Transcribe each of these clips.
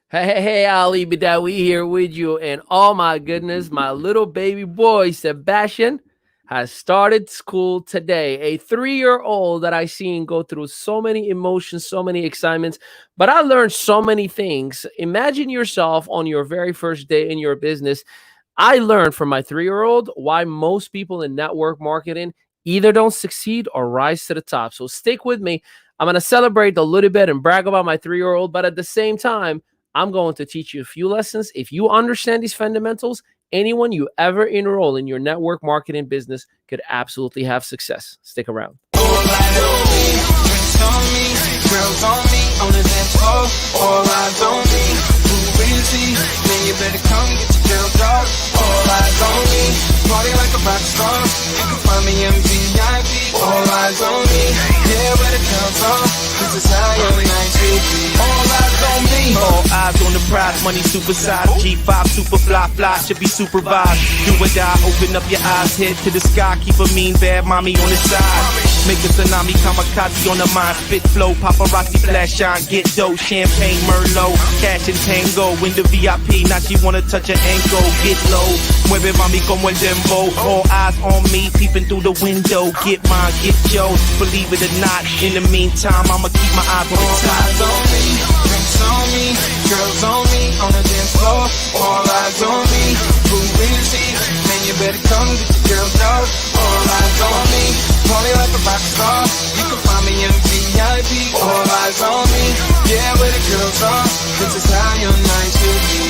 Hey, Ali Badawi here with you. And oh my goodness, my little baby boy, Sebastian, has started school today. A 3-year old that I seen go through so many emotions, so many excitements, but I learned so many things. Imagine yourself on your very first day in your business. I learned from my 3-year old why most people in network marketing either don't succeed or rise to the top. So stick with me. I'm going to celebrate a little bit and brag about my 3-year old, but at the same time, I'm going to teach you a few lessons. If you understand these fundamentals, anyone you ever enroll in your network marketing business could absolutely have success. Stick around. All eyes on me, drinks on me, girls on me, on the dance floor. All eyes on me, who is he? Man, you better come get your girl dog. All eyes on me, party like a rock star. You can find me in VIP. All eyes on me, yeah, where the girls are. This is how your night should be. All eyes on me, all eyes on the prize, money supersized. G5 super fly, should be supervised. Do or die, open up your eyes, head to the sky. Keep a mean bad mommy on the side. Make a tsunami, kamikaze on the mind. Spit flow, paparazzi flash shine. Get dough, champagne, Merlot. Cash and tango, in the VIP. Now she wanna touch her ankle. Get low, mueve mami como el dembow. All eyes on me, peeping through the window. Get mine, get yours, believe it or not. In the meantime, I'ma keep my eyes on the all top. eyes on me, drinks on me, girls on me, on the dance floor. All eyes on me, who is he? Man, you better come get your girl dog. All eyes on me, party like a rock star. You can find me in VIP. All eyes on me, yeah, where the girls are. This is how your night should be.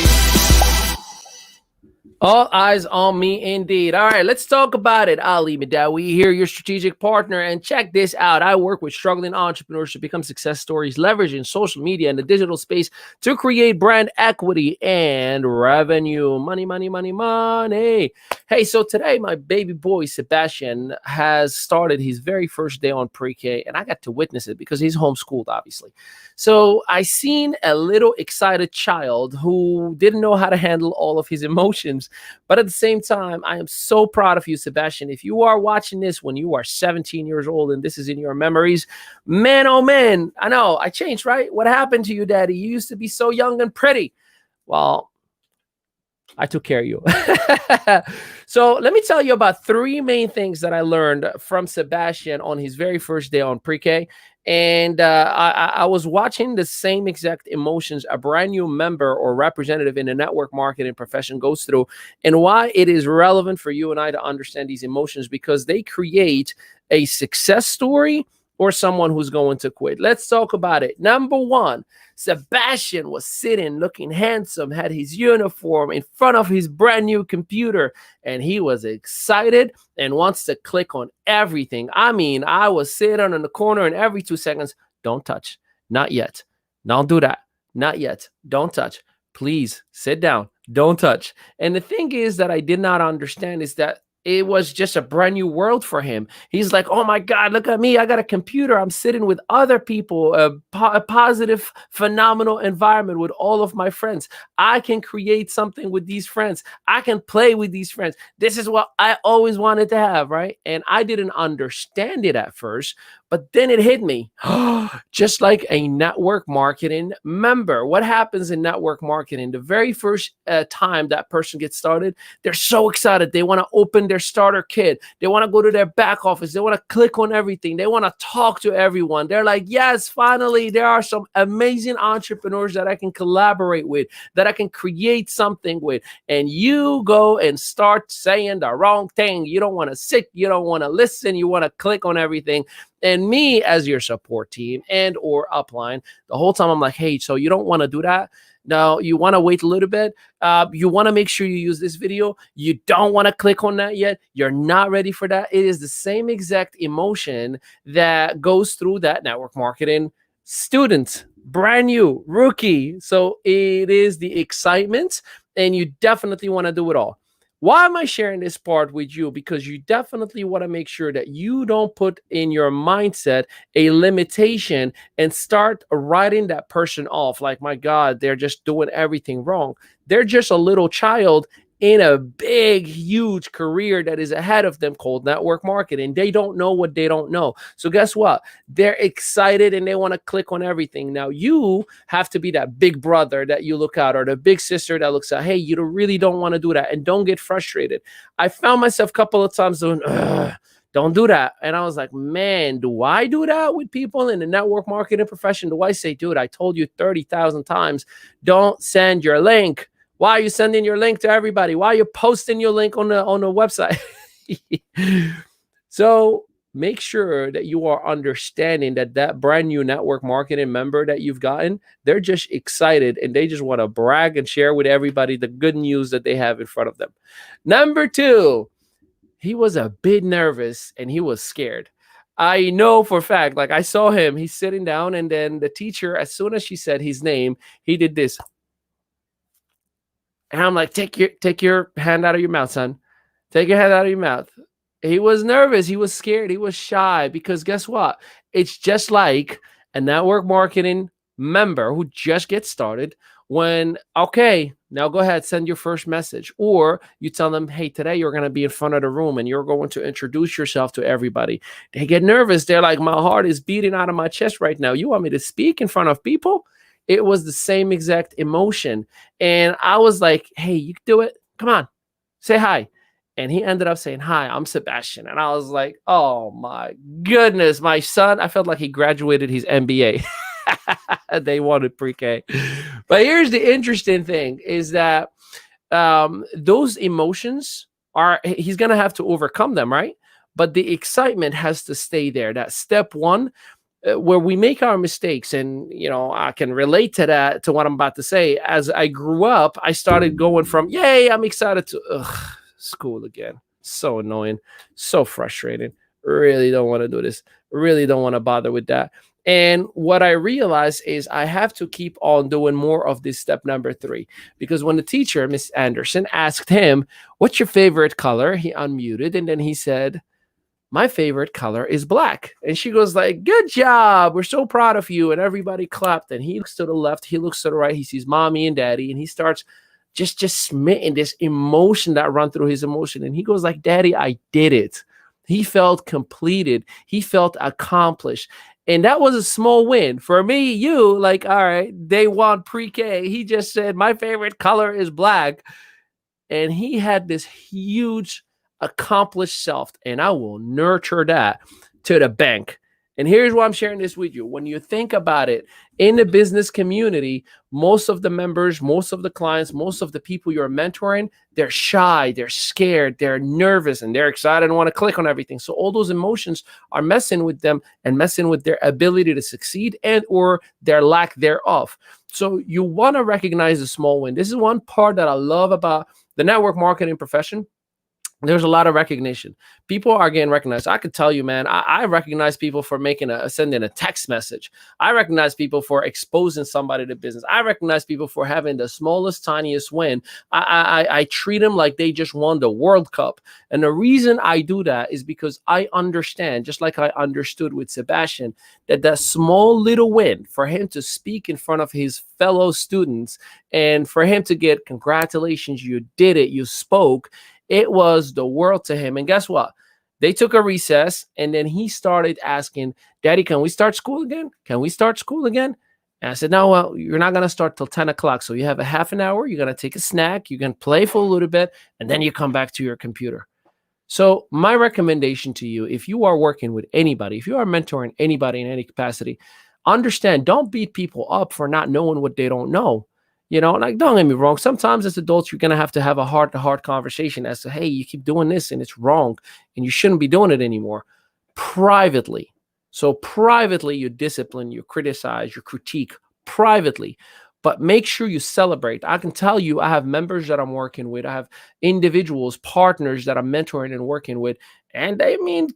All eyes on me indeed. All right, let's talk about it. Ali Madawi here, your strategic partner. And check this out. I work with struggling entrepreneurs to become success stories, leveraging social media and the digital space to create brand equity and revenue. Money, money, money, money. Hey, so today my baby boy, Sebastian, has started his very first day on pre-K, and I got to witness it because he's homeschooled, obviously. So I seen a little excited child who didn't know how to handle all of his emotions. But at the same time, I am so proud of you, Sebastian. If you are watching this when you are 17 years old and this is in your memories, man, oh man, I know I changed, right? What happened to you, Daddy? You used to be so young and pretty. Well, I took care of you. So let me tell you about 3 main things that I learned from Sebastian on his very first day on pre-K. And I was watching the same exact emotions a brand new member or representative in the network marketing profession goes through, and why it is relevant for you and I to understand these emotions, because they create a success story or someone who's going to quit. Let's talk about it. Number 1, Sebastian was sitting looking handsome, had his uniform in front of his brand new computer, and he was excited and wants to click on everything. I mean, I was sitting in the corner, and every 2 seconds, don't touch, not yet. Don't do that, not yet. Don't touch. Please sit down. Don't touch. And the thing is that I did not understand is that it was just a brand new world for him. He's like, oh my God, look at me. I got a computer. I'm sitting with other people, a positive, phenomenal environment with all of my friends. I can create something with these friends. I can play with these friends. This is what I always wanted to have, right? And I didn't understand it at first, but then it hit me. Just like a network marketing member. What happens in network marketing? The very first time that person gets started, they're so excited. They want to open their starter kit. They want to go to their back office. They want to click on everything. They want to talk to everyone. They're like, yes, finally, there are some amazing entrepreneurs that I can collaborate with, that I can create something with. And you go and start saying the wrong thing. You don't want to sit. You don't want to listen. You want to click on everything. And me as your support team and or upline, the whole time I'm like, hey, so you don't want to do that? No, you want to wait a little bit. You want to make sure you use this video. You don't want to click on that yet. You're not ready for that. It is the same exact emotion that goes through that network marketing student, brand new, rookie. So it is the excitement, and you definitely want to do it all. Why am I sharing this part with you? Because you definitely want to make sure that you don't put in your mindset a limitation and start writing that person off like, my God, they're just doing everything wrong. They're just a little child in a big, huge career that is ahead of them called network marketing. They don't know what they don't know. So guess what? They're excited and they want to click on everything. Now you have to be that big brother that you look out, or the big sister that looks out. Hey, you really don't want to do that, and don't get frustrated. I found myself a couple of times doing, don't do that. And I was like, man, do I do that with people in the network marketing profession? Do I say, dude, I told you 30,000 times, don't send your link. Why are you sending your link to everybody? Why are you posting your link on the website? So make sure that you are understanding that brand new network marketing member that you've gotten, they're just excited and they just want to brag and share with everybody the good news that they have in front of them. Number 2, he was a bit nervous and he was scared. I know for a fact, like I saw him, he's sitting down, and then the teacher, as soon as she said his name, he did this. And I'm like, take your hand out of your mouth, son. Take your hand out of your mouth. He was nervous. He was scared. He was shy, because guess what? It's just like a network marketing member who just gets started. When, okay, now go ahead, send your first message. Or you tell them, hey, today you're going to be in front of the room and you're going to introduce yourself to everybody. They get nervous. They're like, my heart is beating out of my chest right now. You want me to speak in front of people? It was the same exact emotion. And I was like, hey, you can do it. Come on, say hi. And he ended up saying, hi, I'm Sebastian. And I was like, oh my goodness, my son. I felt like he graduated his MBA. They wanted pre-K. But here's the interesting thing is that those emotions he's going to have to overcome them, right? But the excitement has to stay there. That step 1, where we make our mistakes. And, I can relate to that, to what I'm about to say. As I grew up, I started going from, yay, I'm excited, to, school again. So annoying, so frustrating. Really don't want to do this. Really don't want to bother with that. And what I realized is I have to keep on doing more of this step number 3, because when the teacher, Miss Anderson, asked him, what's your favorite color? He unmuted and then he said, my favorite color is black. And she goes like, good job. We're so proud of you. And everybody clapped. And he looks to the left. He looks to the right. He sees mommy and daddy. And he starts just smitten, this emotion that run through his emotion. And he goes like, daddy, I did it. He felt completed. He felt accomplished. And that was a small win for me. You like, all right, they want pre-K. He just said, my favorite color is black. And he had this huge accomplished self, and I will nurture that to the bank. And here's why I'm sharing this with you. When you think about it, in the business community, most of the members, most of the clients, most of the people you're mentoring, they're shy, they're scared, they're nervous, and they're excited and want to click on everything. So all those emotions are messing with them and messing with their ability to succeed and or their lack thereof. So you want to recognize the small win. This is one part that I love about the network marketing profession. There's a lot of recognition. People are getting recognized. I could tell you, man, I recognize people for sending a text message. I recognize people for exposing somebody to business. I recognize people for having the smallest, tiniest win. I treat them like they just won the World Cup. And the reason I do that is because I understand, just like I understood with Sebastian, that small little win for him to speak in front of his fellow students and for him to get congratulations, you did it, you spoke. It was the world to him. And guess what? They took a recess and then he started asking, Daddy, can we start school again? Can we start school again? And I said, no, well, you're not going to start till 10 o'clock. So you have a half an hour. You're going to take a snack. You can play for a little bit. And then you come back to your computer. So my recommendation to you, if you are working with anybody, if you are mentoring anybody in any capacity, understand, don't beat people up for not knowing what they don't know. Like, don't get me wrong. Sometimes as adults, you're going to have a heart-to-heart conversation as to, hey, you keep doing this and it's wrong and you shouldn't be doing it anymore. Privately. So privately, you discipline, you criticize, you critique privately, but make sure you celebrate. I can tell you, I have members that I'm working with. I have individuals, partners that I'm mentoring and working with. And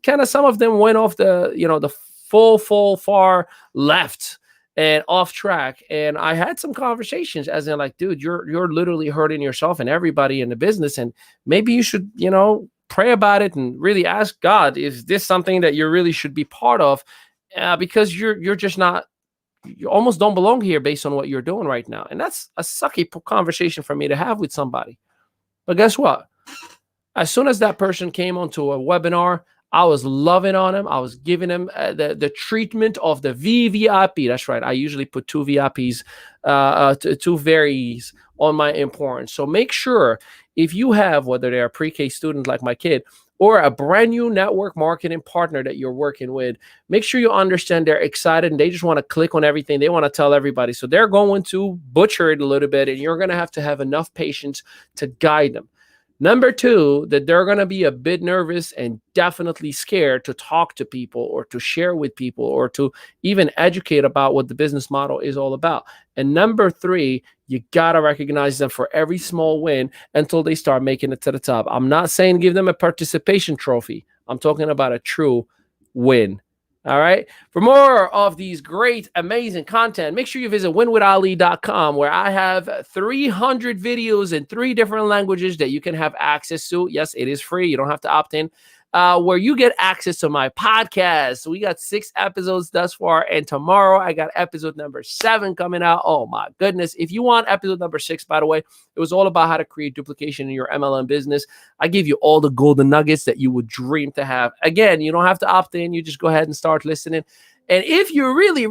kind of some of them went off the full far left and off track. And I had some conversations as in like, dude, you're literally hurting yourself and everybody in the business. And maybe you should, pray about it and really ask God, is this something that you really should be part of? Because you're just not, you almost don't belong here based on what you're doing right now. And that's a sucky conversation for me to have with somebody. But guess what? As soon as that person came onto a webinar, I was loving on him. I was giving him the treatment of the VVIP. That's right. I usually put 2 VIPs, 2 varies on my importance. So make sure if you have, whether they're a pre-K student like my kid or a brand new network marketing partner that you're working with, make sure you understand they're excited and they just want to click on everything. They want to tell everybody. So they're going to butcher it a little bit, and you're going to have enough patience to guide them. Number 2, that they're going to be a bit nervous and definitely scared to talk to people or to share with people or to even educate about what the business model is all about. And number 3, you got to recognize them for every small win until they start making it to the top. I'm not saying give them a participation trophy. I'm talking about a true win. All right. For more of these great, amazing content, make sure you visit winwithali.com, where I have 300 videos in 3 different languages that you can have access to. Yes, it is free. You don't have to opt in. Where you get access to my podcast. We got 6 episodes thus far, and tomorrow I got episode number 7 coming out. Oh my goodness. If you want episode number 6, by the way, it was all about how to create duplication in your MLM business. I give you all the golden nuggets that you would dream to have. Again, you don't have to opt in. You just go ahead and start listening. And if you really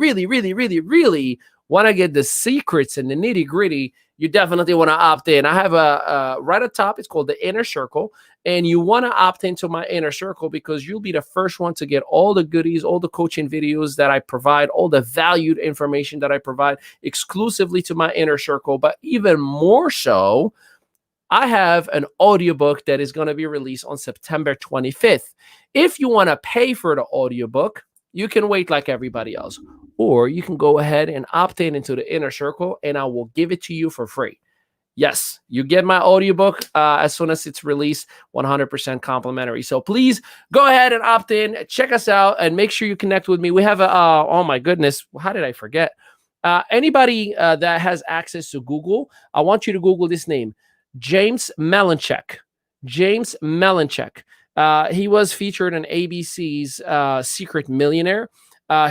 want to get the secrets and the nitty gritty, you definitely want to opt in. I have a right at top. It's called the Inner Circle. And you want to opt into my Inner Circle because you'll be the first one to get all the goodies, all the coaching videos that I provide, all the valued information that I provide exclusively to my Inner Circle. But even more so, I have an audiobook that is going to be released on September 25th. If you want to pay for the audiobook, you can wait like everybody else. Or you can go ahead and opt in into the Inner Circle, and I will give it to you for free. Yes, you get my audiobook as soon as it's released, 100% complimentary. So please go ahead and opt in, check us out, and make sure you connect with me. We have oh my goodness, how did I forget? Anybody that has access to Google, I want you to Google this name, James Malinchak. James Malinchak. He was featured in ABC's Secret Millionaire.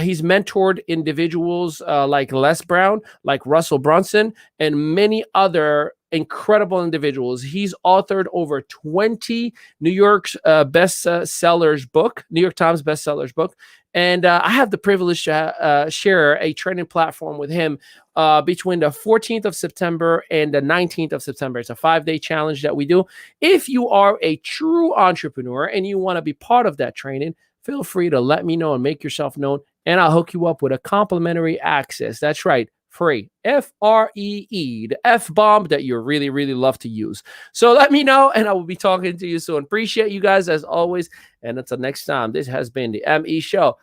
He's mentored individuals like Les Brown, like Russell Brunson, and many other incredible individuals. He's authored over 20 New York Times bestsellers book. And I have the privilege to share a training platform with him between the 14th of September and the 19th of September. It's a 5-day challenge that we do. If you are a true entrepreneur and you want to be part of that training, feel free to let me know and make yourself known, and I'll hook you up with a complimentary access. That's right, free. Free, the F-bomb that you really love to use. So let me know, and I will be talking to you soon. Appreciate you guys as always. And until next time, this has been the ME Show.